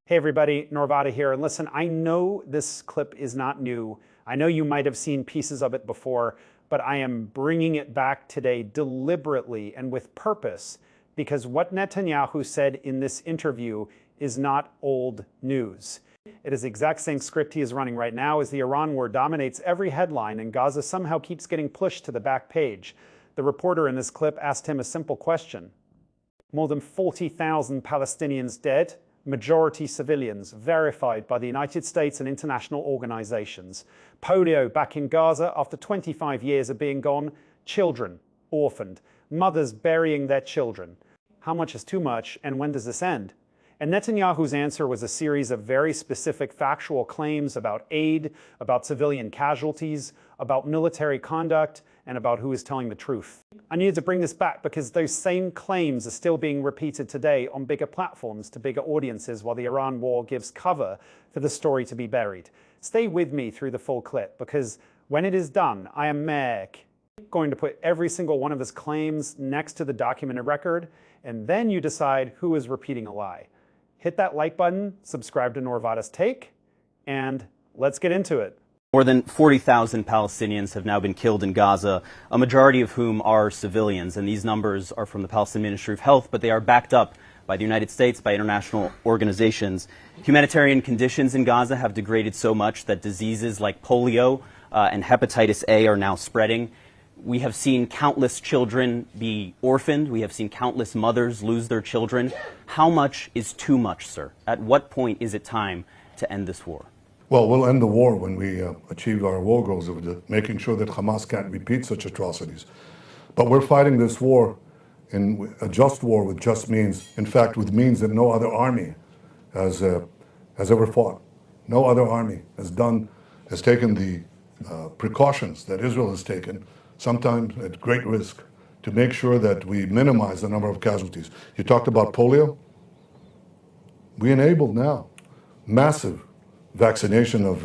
Hey everybody, Norvada here. And listen, I know this clip is not new. I know you might have seen pieces of it before, but I am bringing it back today deliberately and with purpose because what Netanyahu said in this interview is not old news. It is the exact same script he is running right now as the Iran war dominates every headline and Gaza somehow keeps getting pushed to the back page. The reporter in this clip asked him a simple question. More than 40,000 Palestinians dead, majority civilians, verified by the United States and international organizations. Polio back in Gaza after 25 years of being gone. Children orphaned. Mothers burying their children. How much is too much, and when does this end? And Netanyahu's answer was a series of very specific factual claims about aid, about civilian casualties, about military conduct, and about who is telling the truth. I needed to bring this back because those same claims are still being repeated today on bigger platforms to bigger audiences while the Iran war gives cover for the story to be buried. Stay with me through the full clip because when it is done, I am going to put every single one of his claims next to the documented record, and then you decide who is repeating a lie. Hit that like button, subscribe to Norvada's Take, and let's get into it. More than 40,000 Palestinians have now been killed in Gaza, a majority of whom are civilians. And these numbers are from the Palestinian Ministry of Health, but they are backed up by the United States, by international organizations. Humanitarian conditions in Gaza have degraded so much that diseases like polio and hepatitis A are now spreading. We have seen countless children be orphaned. We have seen countless mothers lose their children. How much is too much, sir? At what point is it time to end this war? Well, we'll end the war when we achieve our war goals of making sure that Hamas can't repeat such atrocities. But we're fighting this war in a just war with just means. In fact, with means that no other army has ever fought. No other army has taken the precautions that Israel has taken, sometimes at great risk, to make sure that we minimize the number of casualties. You talked about polio. We enabled now massive vaccination of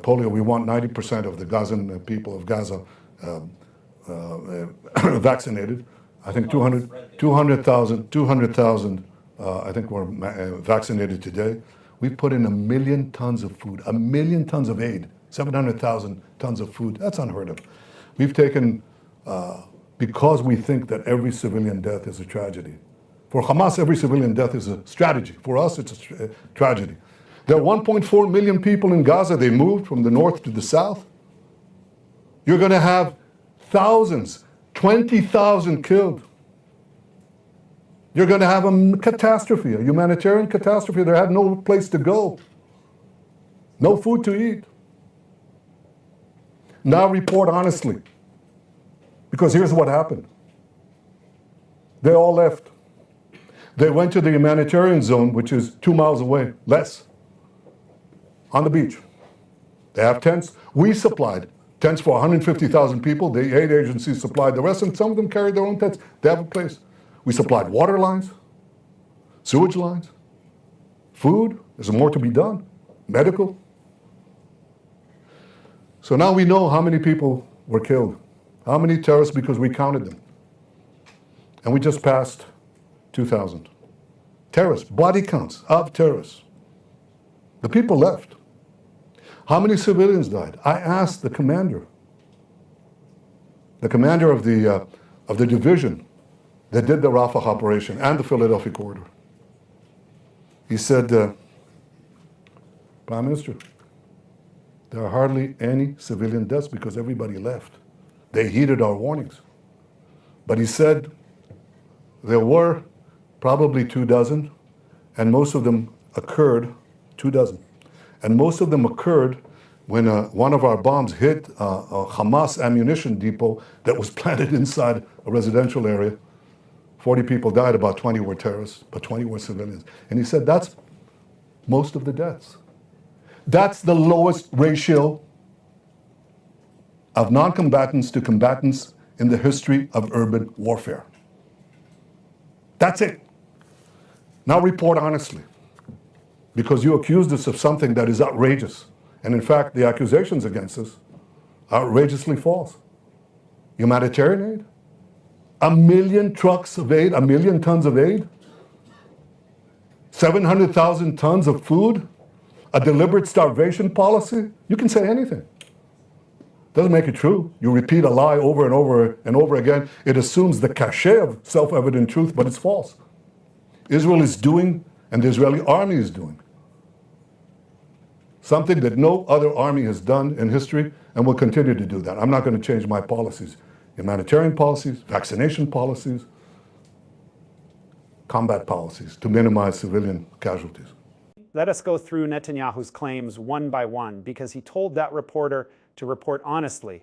polio. We want 90% of the Gazan people of Gaza vaccinated. I think 200,000 I think were vaccinated today. We put in 1 million tons of food, 1 million tons of aid, 700,000 tons of food. That's unheard of. We've taken, because we think that every civilian death is a tragedy. For Hamas, every civilian death is a strategy. For us, it's a tragedy. There are 1.4 million people in Gaza. They moved from the north to the south. You're going to have thousands, 20,000 killed. You're going to have a catastrophe, a humanitarian catastrophe. They have no place to go, no food to eat. Now report honestly, because here's what happened. They all left. They went to the humanitarian zone, which is 2 miles away, less. On the beach. They have tents. We supplied tents for 150,000 people. The aid agencies supplied the rest, and some of them carried their own tents. They have a place. We supplied water lines, sewage lines, food. There's more to be done. Medical. So now we know how many people were killed. How many terrorists, because we counted them. And we just passed 2,000. Terrorists, body counts of terrorists. The people left. How many civilians died? I asked the commander of the division that did the Rafah operation and the Philadelphia corridor. He said, Prime Minister, there are hardly any civilian deaths because everybody left. They heeded our warnings. But he said there were probably 24, and most of them occurred 24. And most of them occurred when one of our bombs hit a Hamas ammunition depot that was planted inside a residential area. 40 people died, about 20 were terrorists, but 20 were civilians. And he said that's most of the deaths. That's the lowest ratio of non-combatants to combatants in the history of urban warfare. That's it. Now report honestly. Because you accused us of something that is outrageous. And in fact, the accusations against us are outrageously false. Humanitarian aid? 1 million trucks of aid, 1 million tons of aid? 700,000 tons of food, a deliberate starvation policy. You can say anything. Doesn't make it true. You repeat a lie over and over and over again. It assumes the cachet of self-evident truth, but it's false. Israel is doing, and the Israeli army is doing, something that no other army has done in history and will continue to do that. I'm not going to change my policies, humanitarian policies, vaccination policies, combat policies to minimize civilian casualties. Let us go through Netanyahu's claims one by one, because he told that reporter to report honestly.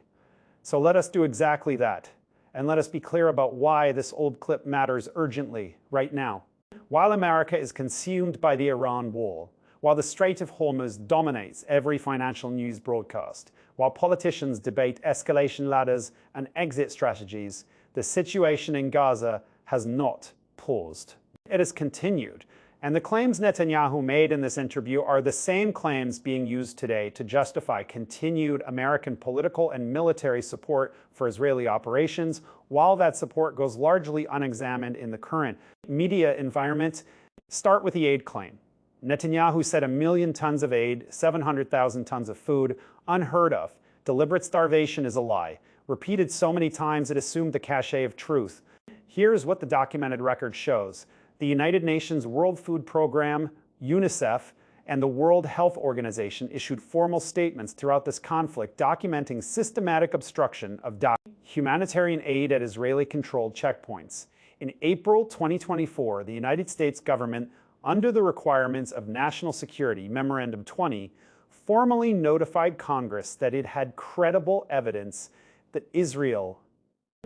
So let us do exactly that. And let us be clear about why this old clip matters urgently right now. While America is consumed by the Iran war, while the Strait of Hormuz dominates every financial news broadcast, while politicians debate escalation ladders and exit strategies, the situation in Gaza has not paused. It has continued. And the claims Netanyahu made in this interview are the same claims being used today to justify continued American political and military support for Israeli operations, while that support goes largely unexamined in the current media environment. Start with the aid claim. Netanyahu said 1 million tons of aid, 700,000 tons of food, unheard of. Deliberate starvation is a lie. Repeated so many times it assumed the cachet of truth. Here's what the documented record shows. The United Nations World Food Program, UNICEF, and the World Health Organization issued formal statements throughout this conflict documenting systematic obstruction of humanitarian aid at Israeli-controlled checkpoints. In April 2024, the United States government, under the requirements of National Security Memorandum 20, formally notified Congress that it had credible evidence that Israel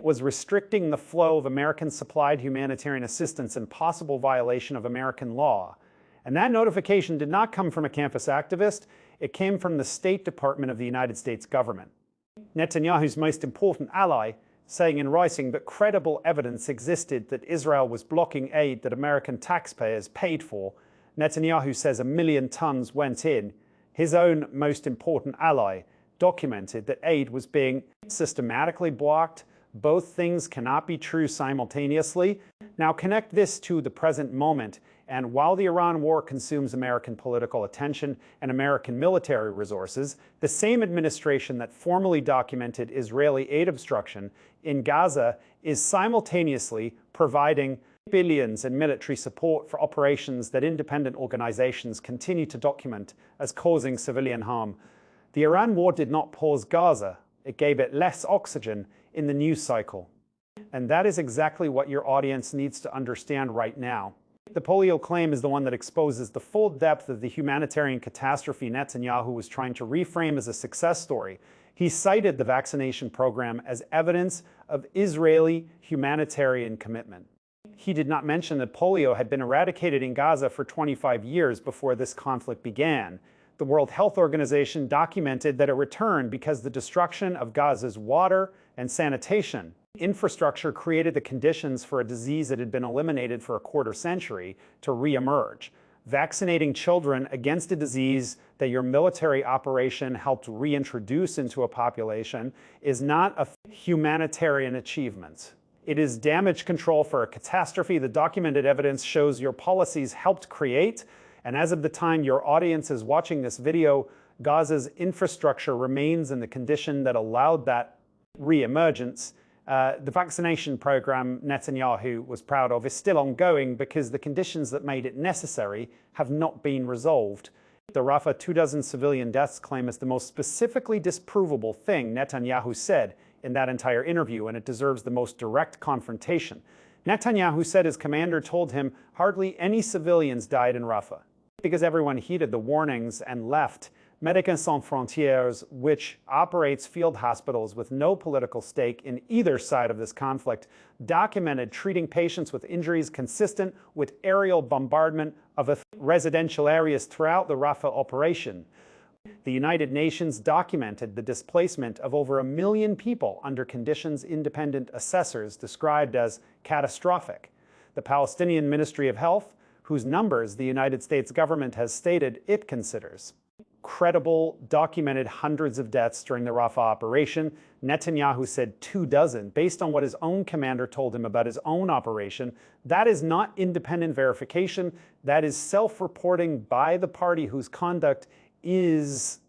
was restricting the flow of American-supplied humanitarian assistance in possible violation of American law. And that notification did not come from a campus activist, it came from the State Department of the United States government. Netanyahu's most important ally, saying in writing that credible evidence existed that Israel was blocking aid that American taxpayers paid for. Netanyahu says 1 million tons went in. His own most important ally documented that aid was being systematically blocked. Both things cannot be true simultaneously. Now connect this to the present moment, and while the Iran war consumes American political attention and American military resources, the same administration that formally documented Israeli aid obstruction in Gaza is simultaneously providing billions in military support for operations that independent organizations continue to document as causing civilian harm. The Iran war did not pause Gaza, it gave it less oxygen in the news cycle. And that is exactly what your audience needs to understand right now. The polio claim is the one that exposes the full depth of the humanitarian catastrophe Netanyahu was trying to reframe as a success story. He cited the vaccination program as evidence of Israeli humanitarian commitment. He did not mention that polio had been eradicated in Gaza for 25 years before this conflict began. The World Health Organization documented that it returned because the destruction of Gaza's water and sanitation infrastructure created the conditions for a disease that had been eliminated for a quarter century to re-emerge. Vaccinating children against a disease that your military operation helped reintroduce into a population is not a humanitarian achievement. It is damage control for a catastrophe the documented evidence shows your policies helped create. And as of the time your audience is watching this video, Gaza's infrastructure remains in the condition that allowed that re-emergence. The vaccination program Netanyahu was proud of is still ongoing because the conditions that made it necessary have not been resolved. The Rafah 24 civilian deaths claim is the most specifically disprovable thing Netanyahu said in that entire interview, and it deserves the most direct confrontation. Netanyahu said his commander told him hardly any civilians died in Rafah because everyone heeded the warnings and left. Médecins Sans Frontières, which operates field hospitals with no political stake in either side of this conflict, documented treating patients with injuries consistent with aerial bombardment of residential areas throughout the Rafah operation. The United Nations documented the displacement of over 1 million people under conditions independent assessors described as catastrophic. The Palestinian Ministry of Health, whose numbers the United States government has stated it considers credible, documented hundreds of deaths during the Rafah operation. Netanyahu said 24, based on what his own commander told him about his own operation. That is not independent verification. That is self-reporting by the party whose conduct is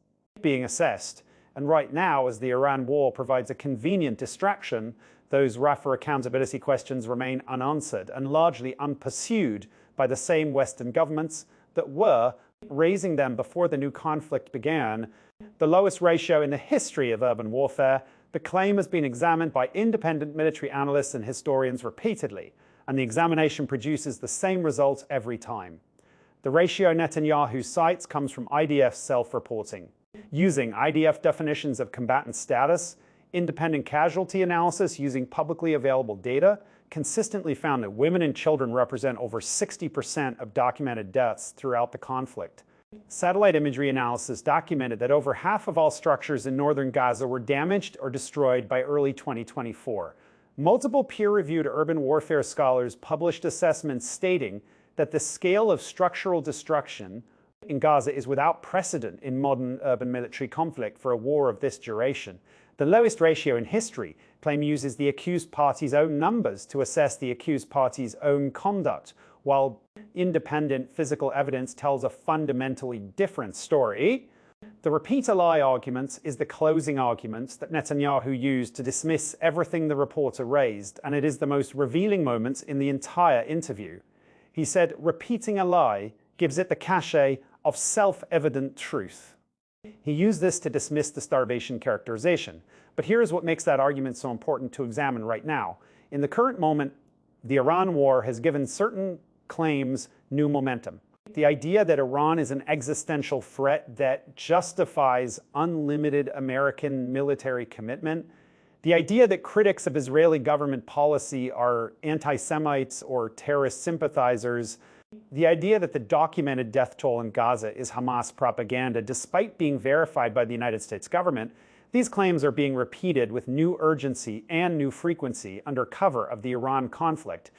being assessed. And right now, as the Iran war provides a convenient distraction, those Rafah accountability questions remain unanswered and largely unpursued by the same Western governments that were raising them before the new conflict began. The lowest ratio in the history of urban warfare, the claim has been examined by independent military analysts and historians repeatedly, and the examination produces the same results every time. The ratio Netanyahu cites comes from IDF's self-reporting. Using IDF definitions of combatant status, independent casualty analysis using publicly available data consistently found that women and children represent over 60% of documented deaths throughout the conflict. Satellite imagery analysis documented that over half of all structures in northern Gaza were damaged or destroyed by early 2024. Multiple peer-reviewed urban warfare scholars published assessments stating that the scale of structural destruction in Gaza is without precedent in modern urban military conflict for a war of this duration. The lowest ratio in history, claim uses the accused party's own numbers to assess the accused party's own conduct, while independent physical evidence tells a fundamentally different story. The repeat a lie argument is the closing argument that Netanyahu used to dismiss everything the reporter raised, and it is the most revealing moment in the entire interview. He said, repeating a lie gives it the cachet of self-evident truth. He used this to dismiss the starvation characterization. But here's what makes that argument so important to examine right now. In the current moment, the Iran war has given certain claims new momentum. The idea that Iran is an existential threat that justifies unlimited American military commitment, the idea that critics of Israeli government policy are anti-Semites or terrorist sympathizers, the idea that the documented death toll in Gaza is Hamas propaganda, despite being verified by the United States government, these claims are being repeated with new urgency and new frequency under cover of the Iran conflict.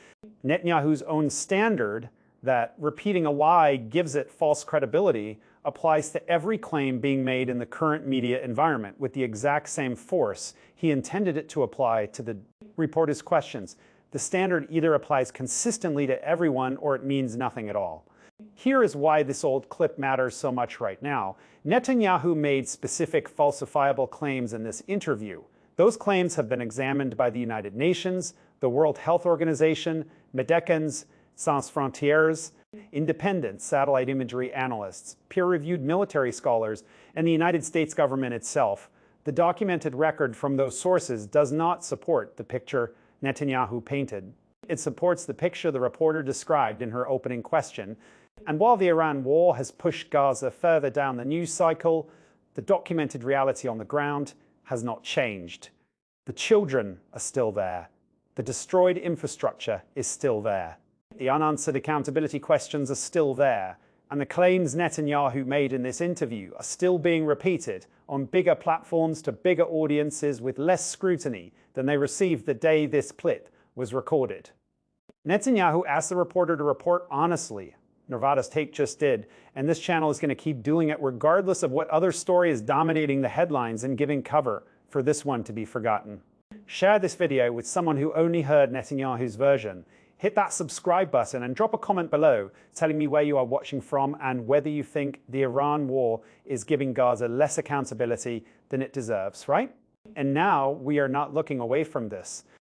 Netanyahu's own standard that repeating a lie gives it false credibility applies to every claim being made in the current media environment with the exact same force he intended it to apply to the reporter's questions. The standard either applies consistently to everyone or it means nothing at all. Here is why this old clip matters so much right now. Netanyahu made specific falsifiable claims in this interview. Those claims have been examined by the United Nations, the World Health Organization, Médecins Sans Frontières, independent satellite imagery analysts, peer-reviewed military scholars, and the United States government itself. The documented record from those sources does not support the picture Netanyahu painted. It supports the picture the reporter described in her opening question. And while the Iran war has pushed Gaza further down the news cycle, the documented reality on the ground has not changed. The children are still there. The destroyed infrastructure is still there. The unanswered accountability questions are still there. And the claims Netanyahu made in this interview are still being repeated on bigger platforms to bigger audiences with less scrutiny than they received the day this clip was recorded. Netanyahu asked the reporter to report honestly. Nevada's Take just did, and this channel is going to keep doing it regardless of what other story is dominating the headlines and giving cover for this one to be forgotten. Share this video with someone who only heard Netanyahu's version. Hit that subscribe button and drop a comment below telling me where you are watching from and whether you think the Iran war is giving Gaza less accountability than it deserves, right? And now we are not looking away from this.